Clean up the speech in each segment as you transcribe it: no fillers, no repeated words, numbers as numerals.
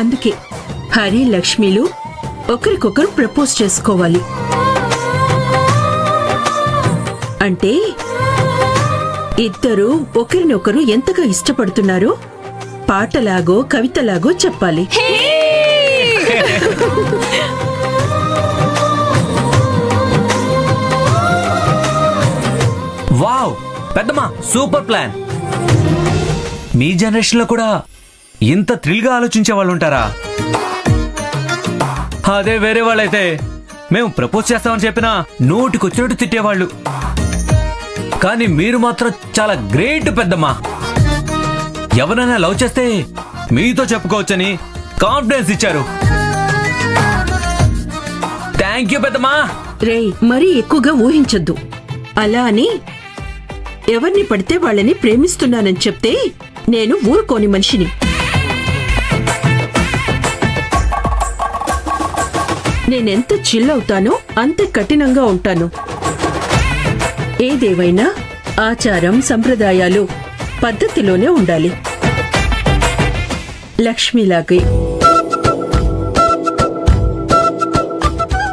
అందుకే హరి లక్ష్మిలు ఒకరికొకరు ప్రపోజ్ చేసుకోవాలి. అంటే ఇద్దరు ఒకరినొకరు ఎంతగా ఇష్టపడుతున్నారో పాటలాగో కవితలాగో చెప్పాలి. వావ్ పెద్దమ్మా, సూపర్ ప్లాన్. మీ జనరేషన్ లో కూడా ఇంత థ్రిల్ గా ఆలోచించే వాళ్ళు ఉంటారా? అదే వేరే వాళ్ళైతే మేము ప్రపోజ్ చేస్తామని చెప్పినా నోటికొచ్చినట్టు తిట్టేవాళ్ళు. కానీ మీరు మాత్రం చాలా గ్రేట్ పెద్దమ్మా. ఎవరైనా లవ్ చేస్తే మీతో చెప్పుకోవచ్చని కాన్ఫిడెన్స్ ఇచ్చారు. థ్యాంక్ యూ పెద్దమ్మా. రేయ్, మరీ ఎక్కువగా ఊహించొద్దు. అలా అని ఎవరిని పడితే వాళ్ళని ప్రేమిస్తున్నానని చెప్తే నేను ఊరుకోని మనిషిని. నేనెంత చిల్లవుతానో అంత కఠినంగా ఉంటాను. ఏదేవైనా ఆచారం సంప్రదాయాలు పద్ధతిలోనే ఉండాలి. లక్ష్మిలాగే.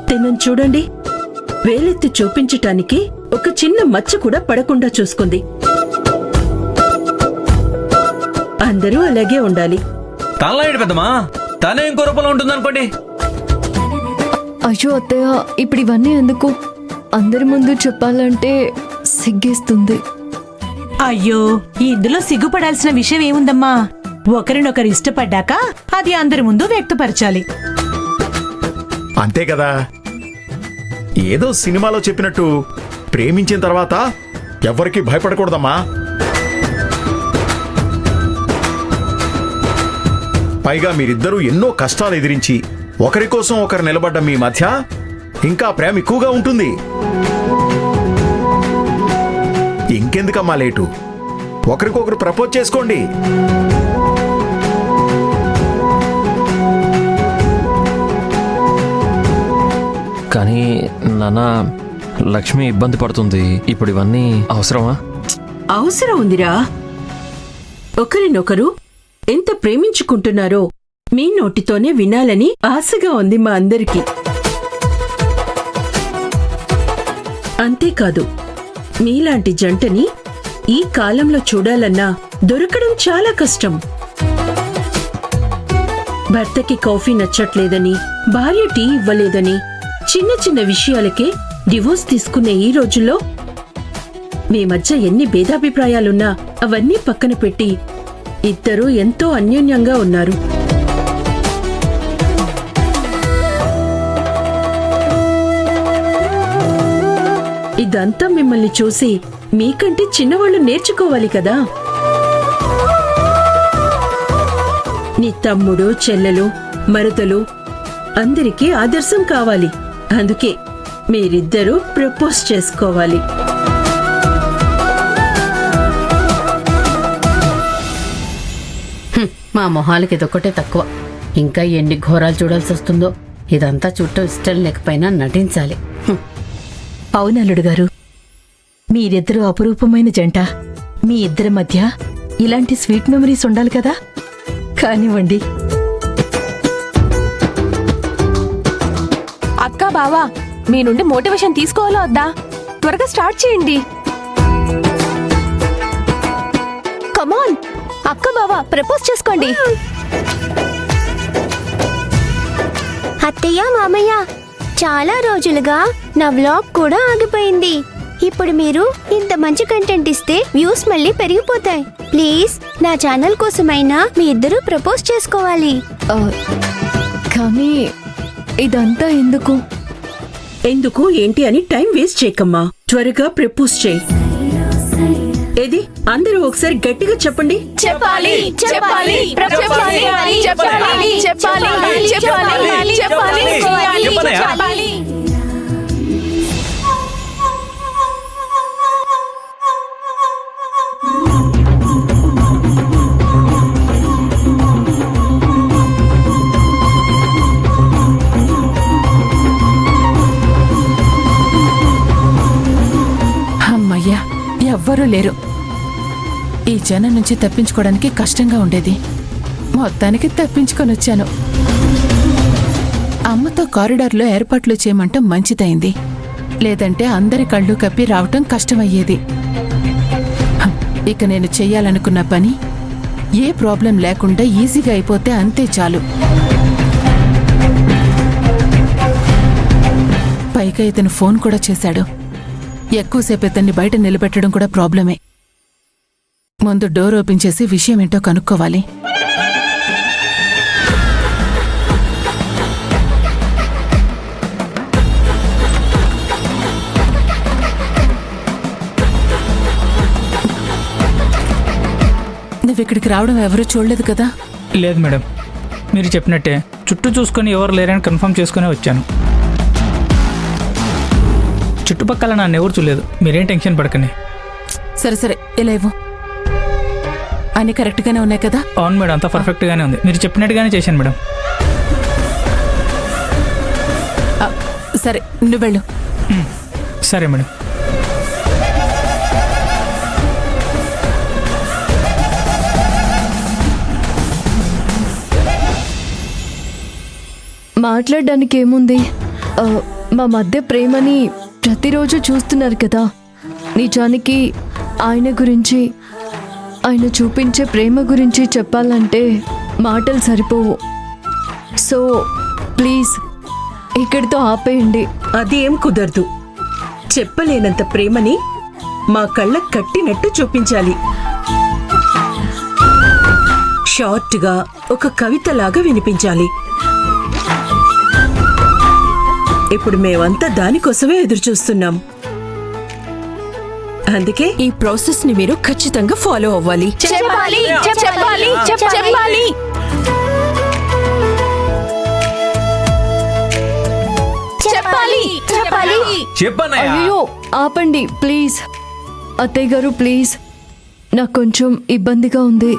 తినని చూడండి, వేలెత్తి చూపించటానికి ఒక చిన్న మచ్చ కూడా పడకుండా చూసుకుంది. అందరూ అలాగే ఉండాలి. తనలాంటి పెద్దమ్మా, తనే ఇంకో రూపంలో ఉంటుందనుకోండి. అయ్యో అత్తయ్య, ఇప్పుడు ఇవన్నీ ఎందుకు? అందరి ముందు చెప్పాలంటే సిగ్గేస్తుంది. అయ్యో, ఇందులో సిగ్గుపడాల్సిన విషయం ఏముందమ్మా? ఒకరినొకరు ఇష్టపడ్డాక అది అందరి ముందు వ్యక్తపరచాలి. అంతే కదా. ఏదో సినిమాలో చెప్పినట్టు ప్రేమించిన తర్వాత ఎవరికి భయపడకూడదమ్మా. పైగా మీరిద్దరూ ఎన్నో కష్టాలు ఎదిరించి ఒకరి కోసం ఒకరు నిలబడ్డ మీ మధ్య ఇంకా ప్రేమ ఎక్కువగా ఉంటుంది. ఇంకెందుకమ్మా లేటు? ఒకరికొకరు ప్రపోజ్ చేసుకోండి. కానీ నాన్న, లక్ష్మి ఇబ్బంది పడుతుంది. ఇప్పుడు ఇవన్నీ అవసరమా? అవసరం ఉందిరా. ఒకరినొకరు ఎంత ప్రేమించుకుంటున్నారో మీ నోటితోనే వినాలని ఆశగా ఉంది మా అందరికీ. అంతేకాదు, మీలాంటి జంటని ఈ కాలంలో చూడాలన్నా దొరకడం చాలా కష్టం. భర్తకి కాఫీ నచ్చట్లేదని, భార్య టీ ఇవ్వలేదని, చిన్న చిన్న విషయాలకే డివోర్స్ తీసుకునే ఈ రోజుల్లో మీ మధ్య ఎన్ని భేదాభిప్రాయాలున్నా అవన్నీ పక్కన పెట్టి ఇద్దరూ ఎంతో అన్యోన్యంగా ఉన్నారు. ఇదంతా మిమ్మల్ని చూసి మీకంటే చిన్నవాళ్లు నేర్చుకోవాలి కదా. నీ తమ్ముడు, చెల్లెలు, మరదలు అందరికీ ఆదర్శం కావాలి. అందుకే మీరిద్దరూ ప్రపోజ్ చేసుకోవాలి. మా మొహాలకి ఇదొక్కటే తక్కువ. ఇంకా ఎన్ని ఘోరాలు చూడాల్సి వస్తుందో. ఇదంతా చుట్టూ ఇష్టం లేకపోయినా నటించాలి. అవునల్లుడు గారు, మీరిద్దరూ అపురూపమైన జంట. మీ ఇద్దరి మధ్య ఇలాంటి స్వీట్ మెమరీస్ ఉండాలి కదా. కానివ్వండి. అక్క, బావా, మీ నుండి మోటివేషన్ తీసుకోవాలా వద్దా? త్వరగా స్టార్ట్ చేయండి. కమాన్ అక్క, బావా, ప్రపోజ్ చేసుకోండి. అత్తయ్య, మామయ్య, చాలా రోజులుగా నా వ్లాగ్ కూడా ఆగిపోయింది. ఇప్పుడు మీరు ఇంత మంచి కంటెంట్ ఇస్తే వ్యూస్ మళ్ళీ పెరిగిపోతాయి. ప్లీజ్ నా ఛానల్ కోసమైనా మీ ఇద్దరూ ప్రపోజ్ చేసుకోవాలి. కానీ ఇదంతా ఎందుకు? ఎందుకు ఏంటి అని టైం వేస్ట్ చేయకమ్మా. త్వరగా ప్రపోజ్ చేయి. ఏది, అందరూ ఒకసారి గట్టిగా చెప్పండి. చెప్పాలి, చెప్పాలి, చెప్పాలి, చెప్పాలి, చెప్పాలి, చెప్పాలి, చెప్పాలి, చెప్పాలి. అమ్మయ్యా, ఎవ్వరూ లేరు. ఈ జనం నుంచి తప్పించుకోవడానికి కష్టంగా ఉండేది. మొత్తానికి తప్పించుకొని వచ్చాను. అమ్మతో కారిడార్లో ఏర్పాట్లు చేయమంటం మంచిదైంది. లేదంటే అందరి కళ్ళు కప్పి రావటం కష్టమయ్యేది. ఇక నేను చెయ్యాలనుకున్న పని ఏ ప్రాబ్లం లేకుండా ఈజీగా అయిపోతే అంతే చాలు. పైగా ఇతను ఫోన్ కూడా చేశాడు. ఎక్కువసేపు ఇతన్ని బయట నిలబెట్టడం కూడా ప్రాబ్లమే. ముందు డోర్ ఓపెన్ చేసి విషయం ఏంటో కనుక్కోవాలి. నువ్వు ఇక్కడికి రావడం ఎవరూ చూడలేదు కదా? లేదు మేడం, మీరు చెప్పినట్టే చుట్టూ చూసుకొని ఎవరు లేరని కన్ఫర్మ్ చేసుకునే వచ్చాను. చుట్టుపక్కల నన్ను ఎవరు చూడలేదు, మీరేం టెన్షన్ పడకండి. సరే సరే, ఇలా ఇవ్వు. అన్నీ కరెక్ట్గానే ఉన్నాయి కదా? అవును మేడం, అంతా పర్ఫెక్ట్గానే ఉంది. మీరు చెప్పినట్టుగానే చేశాను మేడం. సరే, నువ్వు వెళ్ళు. సరే మేడం. మాట్లాడడానికి ఏముంది? మా మధ్య ప్రేమని ప్రతిరోజు చూస్తున్నారు కదా. నిజానికి ఆయన గురించి, ఆయన చూపించే ప్రేమ గురించి చెప్పాలంటే మాటలు సరిపోవు. సో ప్లీజ్ ఇక్కడితో ఆపేయండి. అది ఏం కుదరదు. చెప్పలేనంత ప్రేమని మా కళ్ళ కట్టినట్టు చూపించాలి. షార్ట్గా ఒక కవితలాగా వినిపించాలి. ఇప్పుడు మేమంతా దానికోసమే ఎదురు చూస్తున్నాం. అందుకే ఈ ప్రాసెస్ ని మీరు ఖచ్చితంగా ఫాలో అవ్వాలి. చెప్పాలి చెప్పాలి చెప్పాలి. చెప్పాలి చెప్పాలి. చెప్పన్నయ్య. అయ్యో ఆపండి ప్లీజ్. అత్తయ్య గారు ప్లీజ్, నాకు కొంచెం ఇబ్బందిగా ఉంది.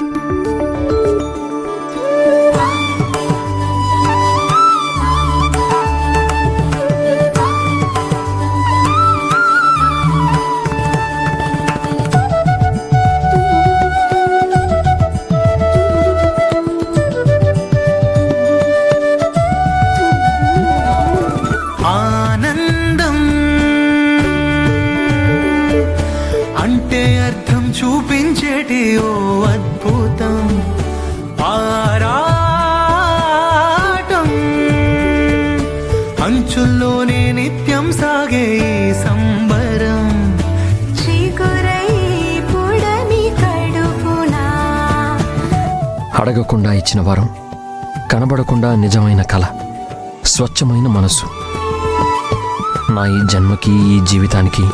ఆనందం అంటే అర్థం చూపించేటి ఓ అద్భుతం ఆరాటం అంచుల్లోనే నిత్యం సాగే ఈ సంబరం అడగకుండా ఇచ్చిన వరం, కనబడకుండా నిజమైన కళ, స్వచ్ఛమైన మనసు. నా ఈ జన్మకి, ఈ జీవితానికి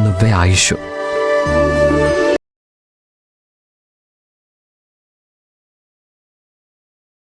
నువ్వే ఆయుష్.